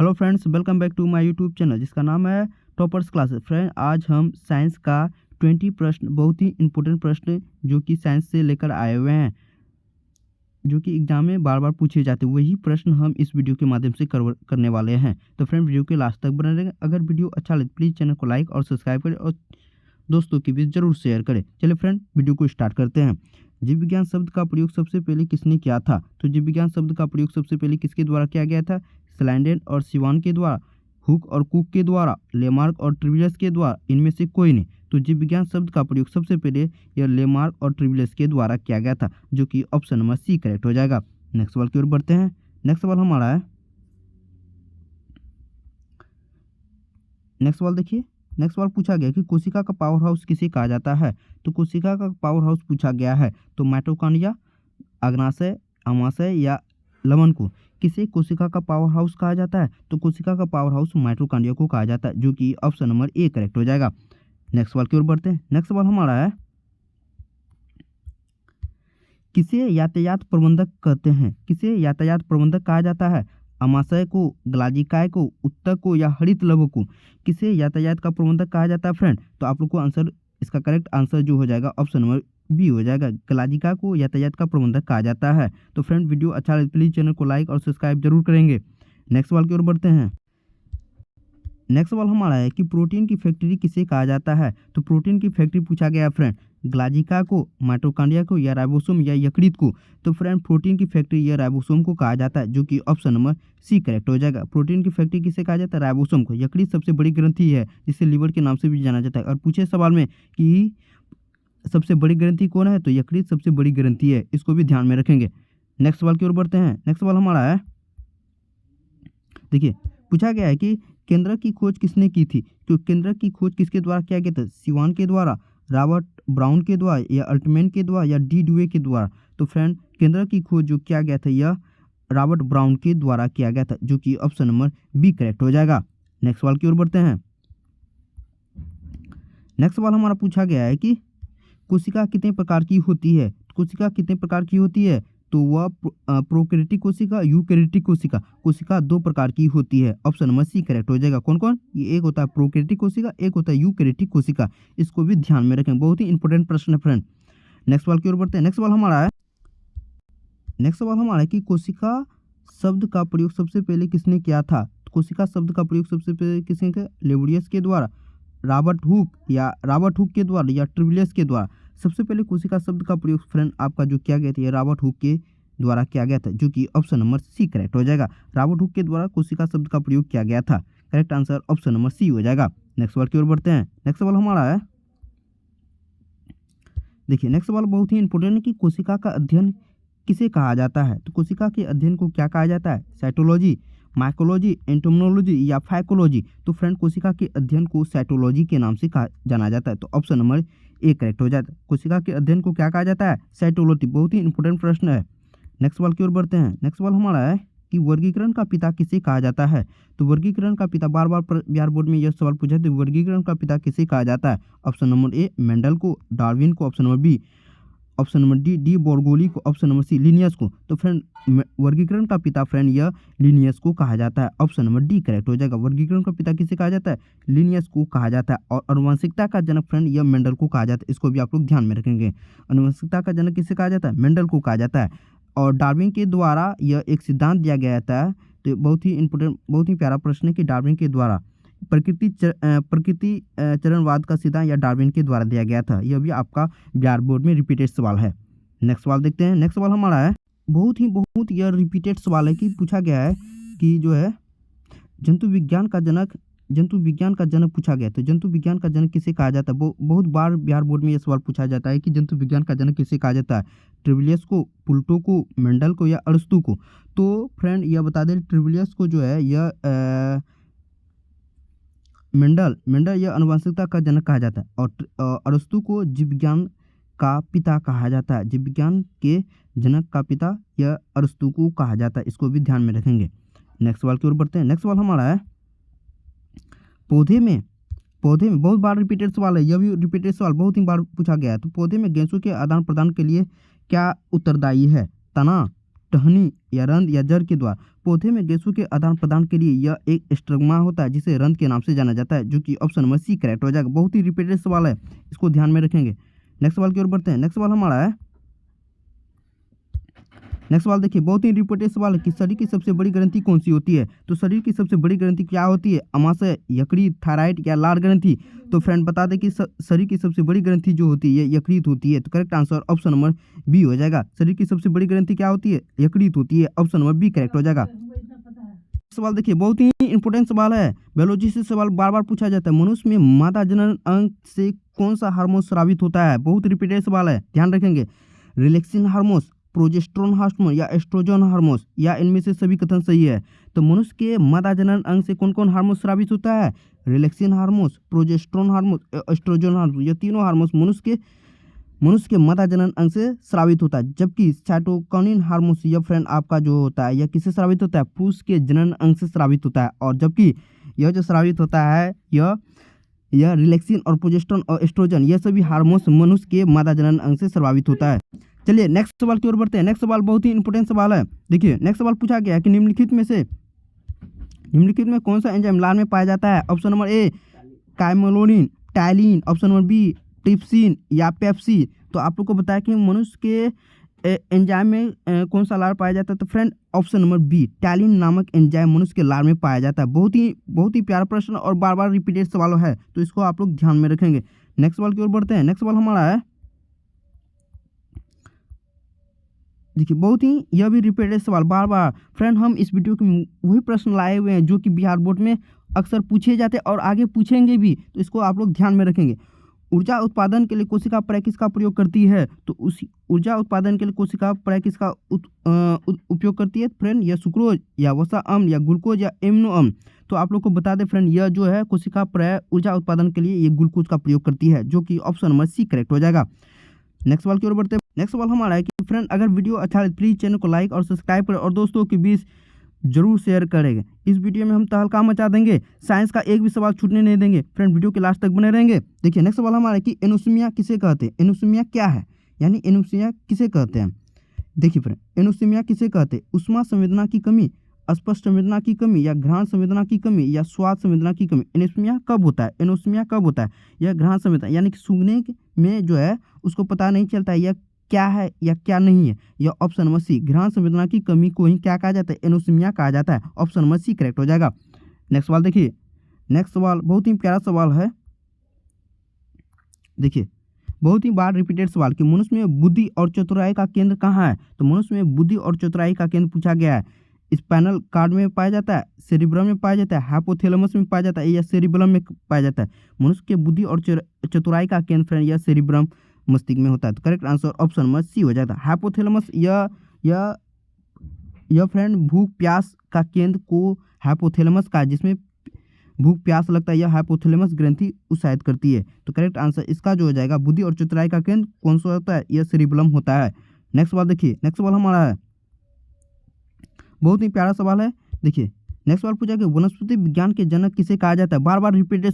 Hello friends, welcome back to my YouTube channel जिसका नाम है टॉपर्स क्लासेस। फ्रेंड, आज हम साइंस का 20 प्रश्न, बहुत ही इंपॉर्टेंट प्रश्न जो कि साइंस से लेकर आए हुए हैं, जो कि एग्जाम में बार बार पूछे जाते हैं, वही प्रश्न हम इस वीडियो के माध्यम से करने वाले हैं। तो फ्रेंड, वीडियो के लास्ट तक बने रहेंगे। अगर वीडियो अच्छा लगे प्लीज़ चैनल को लाइक और सब्सक्राइब करें और दोस्तों के बीच जरूर शेयर करें। चलिए फ्रेंड, वीडियो को स्टार्ट करते हैं। जीव विज्ञान शब्द का प्रयोग सबसे पहले किसने किया था? तो जीव विज्ञान शब्द का प्रयोग सबसे पहले किसके द्वारा किया गया था? स्लैंडेन और सिवान के द्वारा, हुक और कुक के द्वारा, लेमार्क और ट्रिविलियस के द्वारा, इनमें से कोई नहीं। तो जीव विज्ञान शब्द का प्रयोग सबसे पहले यह लेमार्क और ट्रिविलियस के द्वारा किया गया था, जो कि ऑप्शन नंबर सी करेक्ट हो जाएगा। नेक्स्ट सवाल की ओर बढ़ते हैं। नेक्स्ट सवाल हमारा है, नेक्स्ट सवाल देखिए। नेक्स्ट सवाल पूछा गया कि कोशिका का पावर हाउस किसे कहा जाता है? तो कोशिका का पावर हाउस पूछा गया है, तो माइटोकॉन्ड्रिया, अग्नाशय, अमाशय या लवण को किसे कोशिका का पावर हाउस कहा जाता है? तो कोशिका का पावर हाउस माइटोकॉन्ड्रिया को कहा जाता है, जो कि ऑप्शन नंबर ए करेक्ट हो जाएगा। नेक्स्ट सवाल की ओर बढ़ते हैं। नेक्स्ट सवाल हमारा है, किसे यातायात प्रबंधक कहते हैं? किसे यातायात प्रबंधक कहा जाता है? अमाशय को, ग्लाजिकाय को, उत्तक को या हरित लवण को किसे यातायात का प्रबंधक कहा जाता है? फ्रेंड, तो आप लोग को आंसर, इसका करेक्ट आंसर जो हो जाएगा ऑप्शन नंबर बी हो जाएगा। ग्लाजिका को यातायात का प्रबंधक कहा जाता है। तो फ्रेंड, वीडियो अच्छा लगे प्लीज चैनल को लाइक और सब्सक्राइब जरूर करेंगे। नेक्स्ट सवाल की ओर बढ़ते हैं। नेक्स्ट सवाल हमारा है कि प्रोटीन की फैक्ट्री किसे कहा जाता है? तो प्रोटीन की फैक्ट्री पूछा गया है फ्रेंड, ग्लाजिका को, माइटोकॉन्ड्रिया को या राइबोसोम या यकृत को। तो फ्रेंड, प्रोटीन की फैक्ट्री या राइबोसोम को कहा जाता है, जो कि ऑप्शन नंबर सी करेक्ट हो जाएगा। प्रोटीन की फैक्ट्री किसे कहा जाता है? राइबोसोम को। यकृत सबसे बड़ी ग्रंथि है जिसे लीवर के नाम से भी जाना जाता है। और पूछे सवाल में कि सबसे बड़ी ग्रंथि कौन है, तो यकृत सबसे बड़ी ग्रंथि है, इसको भी ध्यान में रखेंगे। नेक्स्ट सवाल की ओर बढ़ते हैं। नेक्स्ट सवाल हमारा है, देखिए पूछा गया है कि केंद्रक की खोज किसने की थी? तो केंद्रक की खोज किसके द्वारा किया गया था? सिवान के द्वारा, रॉबर्ट ब्राउन के द्वारा या अल्टमैन के द्वारा या डी ड्यूए के द्वारा? तो फ्रेंड, केंद्रक की खोज जो किया गया था यह रॉबर्ट ब्राउन के द्वारा किया गया था, जो कि ऑप्शन नंबर बी करेक्ट हो जाएगा। नेक्स्ट सवाल की ओर बढ़ते हैं। नेक्स्ट सवाल हमारा पूछा गया है कि कोशिका कितने प्रकार की होती है? कोशिका कितने प्रकार की होती है? तो वह प्रोकैरियोटिक कोशिका, यूकैरियोटिक कोशिका। कोशिका दो प्रकार की होती है, ऑप्शन नंबर सी करेक्ट हो जाएगा। कौन कौन? ये एक होता है प्रोकैरियोटिक कोशिका, एक होता है यूकैरियोटिक कोशिका। इसको भी ध्यान में रखें, बहुत ही इंपॉर्टेंट प्रश्न है फ्रेंड। नेक्स्ट सवाल की ओर बढ़ते हैं। नेक्स्ट सवाल हमारा है, नेक्स्ट सवाल हमारा है कि कोशिका शब्द का प्रयोग सबसे पहले किसने किया था? कोशिका शब्द का प्रयोग सबसे पहले किसने किया? लेवुडियस के द्वारा, रॉबर्ट हुक के द्वारा या ट्रिविलियस के द्वारा? सबसे पहले कोशिका शब्द का प्रयोग फ्रेंड आपका जो किया गया था, ये रॉबर्ट हुक के द्वारा किया गया था, जो कि ऑप्शन नंबर सी करेक्ट हो जाएगा। रॉबर्ट हुक के द्वारा कोशिका शब्द का प्रयोग किया गया था, correct answer option number C हो जाएगा। नेक्स्ट सवाल की ओर बढ़ते हैं। नेक्स्ट सवाल हमारा है, देखिए नेक्स्ट सवाल बहुत ही इंपॉर्टेंट है कि कोशिका का अध्ययन किसे कहा जाता है? तो कोशिका के अध्ययन को क्या कहा जाता है? साइटोलॉजी, माइकोलॉजी, एंटोमोलॉजी या फाइकोलॉजी? तो फ्रेंड, कोशिका के अध्ययन को साइटोलॉजी के नाम से कहा जाना जाता है, तो ऑप्शन नंबर ए करेक्ट हो जाता है। कोशिका के अध्ययन को क्या कहा जाता है? साइटोलॉजी। बहुत ही इंपॉर्टेंट प्रश्न है। नेक्स्ट सवाल की ओर बढ़ते हैं। नेक्स्ट सवाल हमारा है कि वर्गीकरण का पिता किसे कहा जाता है? तो वर्गीकरण का पिता, बार बार बिहार बोर्ड में यह सवाल पूछा, तो वर्गीकरण का पिता किसे कहा जाता है? ऑप्शन नंबर ए मेंडल को, डार्विन को, option number B, option number D बोर्गोली को, ऑप्शन नंबर सी लिनियस को। तो फ्रेंड, वर्गीकरण का पिता फ्रेंड यह लिनियस को कहा जाता है, ऑप्शन नंबर डी करेक्ट हो जाएगा। वर्गीकरण का पिता किसे कहा जाता है? लिनियस को कहा जाता है। और आनुवंशिकता का जनक फ्रेंड यह मेंडल को कहा जाता है, इसको भी आप लोग ध्यान में रखेंगे। आनुवंशिकता का जनक किसे कहा जाता है? मेंडल को कहा जाता है। और डार्विन के द्वारा यह एक सिद्धांत दिया गया था, तो बहुत ही इंपॉर्टेंट, बहुत ही प्यारा प्रश्न है कि डार्विन के द्वारा प्रकृति चरणवाद का सिद्धांत या डार्विन के द्वारा दिया गया था। यह भी आपका बिहार बोर्ड में रिपीटेड सवाल है। नेक्स्ट सवाल देखते हैं। नेक्स्ट सवाल हमारा है, बहुत यह रिपीटेड सवाल है कि पूछा गया है कि जो है जंतु विज्ञान का जनक पूछा गया। तो जंतु विज्ञान का जनक किसे कहा जाता है? बहुत बार बिहार बोर्ड में यह सवाल पूछा जाता है कि जंतु विज्ञान का जनक किसे कहा जाता है? ट्रिविलियस को, प्लूटो को, मेंडल को या अरस्तु को? तो फ्रेंड, यह बता दें, ट्रिविलियस को जो है यह मेंडल यह आनुवंशिकता का जनक कहा जाता है, और अरस्तु को जीव विज्ञान का पिता कहा जाता है। जीव विज्ञान के जनक का पिता यह अरस्तु को कहा जाता है, इसको भी ध्यान में रखेंगे। नेक्स्ट सवाल की ओर बढ़ते हैं। नेक्स्ट सवाल हमारा है, पौधे में बहुत बार रिपीटेड सवाल है, यह भी रिपीटेड सवाल बहुत ही बार पूछा गया है। तो पौधे में गैसों के आदान प्रदान के लिए क्या उत्तरदायी है? तना, टहनी या रंध्र या जड़ के द्वारा। पौधे में गैसों के आदान प्रदान के लिए यह एक स्ट्रग्मा होता है जिसे रंध्र के नाम से जाना जाता है, जो कि ऑप्शन नंबर सी करेक्ट हो जाएगा। बहुत ही रिपीटेड सवाल है, इसको ध्यान में रखेंगे। नेक्स्ट सवाल की ओर बढ़ते हैं। नेक्स्ट सवाल हमारा है, नेक्स्ट सवाल देखिए, बहुत ही रिपीटेड सवाल है कि शरीर की सबसे बड़ी ग्रंथि कौन सी होती है। तो शरीर की सबसे बड़ी ग्रंथि क्या होती है, अमाशय, यकृत, थायराइड या लार ग्रंथि। तो फ्रेंड बता दें कि शरीर की सबसे बड़ी ग्रंथि जो होती है यकृत होती है। तो correct answer option number B हो जाएगा। शरीर की सबसे बड़ी ग्रंथि क्या होती है, यकृत होती है। ऑप्शन नंबर बी करेक्ट हो जाएगा। सवाल देखिए, बहुत ही इंपॉर्टेंट सवाल है, बायोलॉजी से सवाल बार बार पूछा जाता है। मनुष्य में मादा जनन अंग से कौन सा हार्मोन स्रावित होता है। बहुत रिपीटेड सवाल है, ध्यान रखेंगे। रिलैक्सिन हार्मोन, प्रोजेस्टेरोन हार्मोन या एस्ट्रोजन हार्मोन, या इनमें से सभी कथन सही है। तो मनुष्य के मादा जनन अंग से कौन कौन हार्मोन स्रावित होता है, relaxin hormone, progesterone hormone, oestrogen hormone. ये तीनों हार्मोन मनुष्य के मादा जनन अंग से स्रावित होता है। जबकि साइटोकिनिन हार्मोन यह फ्रेंड आपका जो होता है यह किससे स्रावित होता है, पुरुष के जनन अंग से स्रावित होता है। और जबकि यह जो स्रावित होता है यह रिलैक्सिन और प्रोजेस्टेरोन और एस्ट्रोजन ये सभी हार्मोन्स मनुष्य के मादा जनन अंग से स्रावित होता है। चलिए नेक्स्ट सवाल की ओर बढ़ते हैं। नेक्स्ट सवाल बहुत ही इंपॉर्टेंट सवाल है। देखिए नेक्स्ट सवाल पूछा गया है कि निम्नलिखित में कौन सा एंजाइम लार में पाया जाता है। ऑप्शन नंबर ए काइमोलोनिन, ptyalin, option number B trypsin या पेप्सी। तो आप लोग को बताया कि मनुष्य के एंजाइम में कौन सा लार पाया जाता है। तो friend option number B ptyalin नामक एंजाइम मनुष्य के लार में पाया जाता है। बहुत ही प्यारा प्रश्न और बार बार रिपीटेड सवाल है, तो इसको आप लोग ध्यान में रखेंगे। नेक्स्ट सवाल की ओर बढ़ते हैं। नेक्स्ट सवाल हमारा है, देखिए बहुत ही यह भी रिपीटेड सवाल बार बार फ्रेंड हम इस वीडियो के वही प्रश्न लाए हुए हैं जो कि बिहार बोर्ड में अक्सर पूछे जाते हैं और आगे पूछेंगे भी, तो इसको आप लोग ध्यान में रखेंगे। ऊर्जा उत्पादन के लिए कोशिका प्राय किसका प्रयोग करती है। तो उस ऊर्जा उत्पादन के लिए कोशिका प्राय किसका उपयोग करती है फ्रेंड, यह सुक्रोज या वसा अम्ल या ग्लूकोज या एमिनो अम्ल। तो आप लोग को बता दें फ्रेंड यह जो है कोशिका प्राय ऊर्जा उत्पादन के लिए ये ग्लूकोज का प्रयोग करती है, जो कि ऑप्शन नंबर सी करेक्ट हो जाएगा। नेक्स्ट सवाल की ओर बढ़ते हैं। नेक्स्ट सवाल हमारा है कि फ्रेंड अगर वीडियो अच्छा लगे प्लीज़ चैनल को लाइक और सब्सक्राइब करें और दोस्तों के बीच जरूर शेयर करेंगे। इस वीडियो में हम तहलका मचा देंगे, साइंस का एक भी सवाल छूटने नहीं देंगे। फ्रेंड वीडियो के लास्ट तक बने रहेंगे। देखिए नेक्स्ट सवाल हमारा है कि एनोसिमिया किसे कहते हैं। एनोसिमिया क्या है, यानी एनोसिमिया किसे कहते हैं। देखिए फ्रेंड एनोसिमिया किसे कहते हैं, उष्मा संवेदना की कमी, स्पर्श संवेदना की कमी या घ्राण संवेदना की कमी या स्वाद संवेदना की कमी। एनोसिमिया कब होता है, एनोसिमिया कब होता है, यह घ्राण संवेदना यानी कि सूंघने में जो है उसको पता नहीं चलता है यह क्या है या क्या नहीं है। यह ऑप्शन नंबर सी घ्राण संवेदना की कमी को ही क्या कहा जाता है, एनोसिमिया कहा जाता है। ऑप्शन नंबर सी करेक्ट हो जाएगा। नेक्स्ट सवाल देखिए, नेक्स्ट सवाल बहुत ही प्यारा सवाल है। देखिए बहुत ही बार रिपीटेड सवाल कि मनुष्य में बुद्धि और चतुराई का केंद्र कहाँ है। तो मनुष्य में बुद्धि और चतुराई का केंद्र पूछा गया है। स्पाइनल कार्ड में पाया जाता है, सेरिब्रम में पाया जाता है, हाइपोथैलेमस में पाया जाता है या सेरिबलम में पाया जाता है। मनुष्य के बुद्धि और चतुराई का केंद्र फ्रेंड यह सेरिब्रम मस्तिष्क में होता है। तो correct answer option number C हो जाता है। हाइपोथैलेमस यह फ्रेंड भूख प्यास का केंद्र को हाइपोथैलेमस का, जिसमें भूख प्यास लगता है, यह हाइपोथैलेमस ग्रंथि उत्साहित करती है। तो करेक्ट आंसर इसका जो हो जाएगा बुद्धि और चतुराई का केंद्र कौन सा होता है, यह सेरिबलम होता है। नेक्स्ट सवाल देखिए, नेक्स्ट सवाल हमारा है बहुत ही प्यारा सवाल है। देखिए नेक्स्ट सवाल पूछा कि वनस्पति विज्ञान के जनक किसे कहा जाता है। बार बार रिपीटेड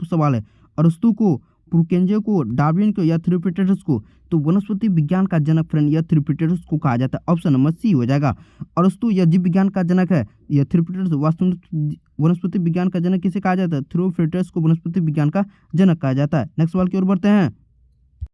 सवाल है। अरस्तु को, प्रुकेंजे को, डार्विन को या थ्योफ्रेटिस को। तो वनस्पति विज्ञान का जनक फ्रेंड यह थ्योफ्रेटिस को कहा जाता है। ऑप्शन नंबर सी हो जाएगा। अरस्तु यह जीव विज्ञान का जनक है, यह थ्योफ्रेटिस वास्तु वनस्पति विज्ञान का जनक किसे कहा जाता है, थ्योफ्रेटिस को वनस्पति विज्ञान का जनक कहा जाता है। नेक्स्ट सवाल की ओर बढ़ते हैं।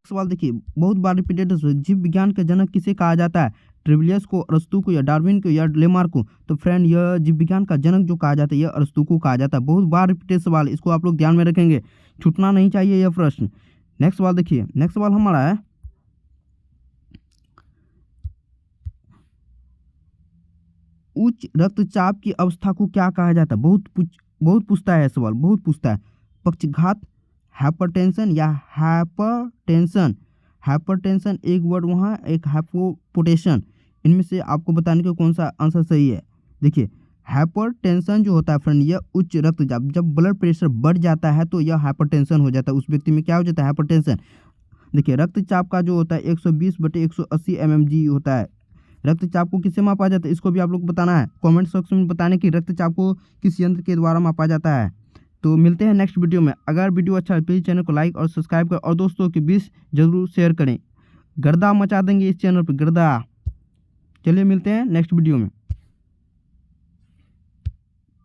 सवाल देखिए बहुत बार रिपीटेड, जीव विज्ञान का जनक किसे कहा जाता है, ट्रिविलियस को, अरस्तु को या डार्विन को या लेमार्क को। तो फ्रेंड यह जीव विज्ञान का जनक जो कहा जाता है यह अरस्तु को कहा जाता है। बहुत बार रिपीटेड सवाल, इसको आप लोग ध्यान में रखेंगे, छूटना नहीं चाहिए यह प्रश्न। नेक्स्ट सवाल देखिए, नेक्स्ट सवाल हमारा है उच्च रक्तचाप की अवस्था को क्या कहा जाता है। बहुत पूछता है सवाल, बहुत पूछता है। पक्षघात, हाइपरटेंशन या हाइपरटेंशन। हाइपरटेंशन एक वर्ड वहाँ, एक हाइपोटेंशन, इनमें से आपको बताने का कौन सा आंसर सही है। देखिए हाइपरटेंशन जो होता है फ्रेंड यह उच्च रक्तचाप, जब ब्लड प्रेशर बढ़ जाता है तो यह हाइपरटेंशन हो जाता है। उस व्यक्ति में क्या हो जाता है, हाइपरटेंशन। देखिए रक्तचाप का जो होता है 120/180 mmHg होता है। रक्तचाप को किससे मापा जाता है, इसको भी आप लोग को बताना है। कमेंट सेक्शन में बताने कि रक्तचाप को किस यंत्र के द्वारा मापा जाता है। तो मिलते हैं नेक्स्ट वीडियो में। अगर वीडियो अच्छा है प्लीज़ चैनल को लाइक और सब्सक्राइब करें और दोस्तों के बीच जरूर शेयर करें। गर्दा मचा देंगे इस चैनल पर, गर्दा। चलिए मिलते हैं नेक्स्ट वीडियो में।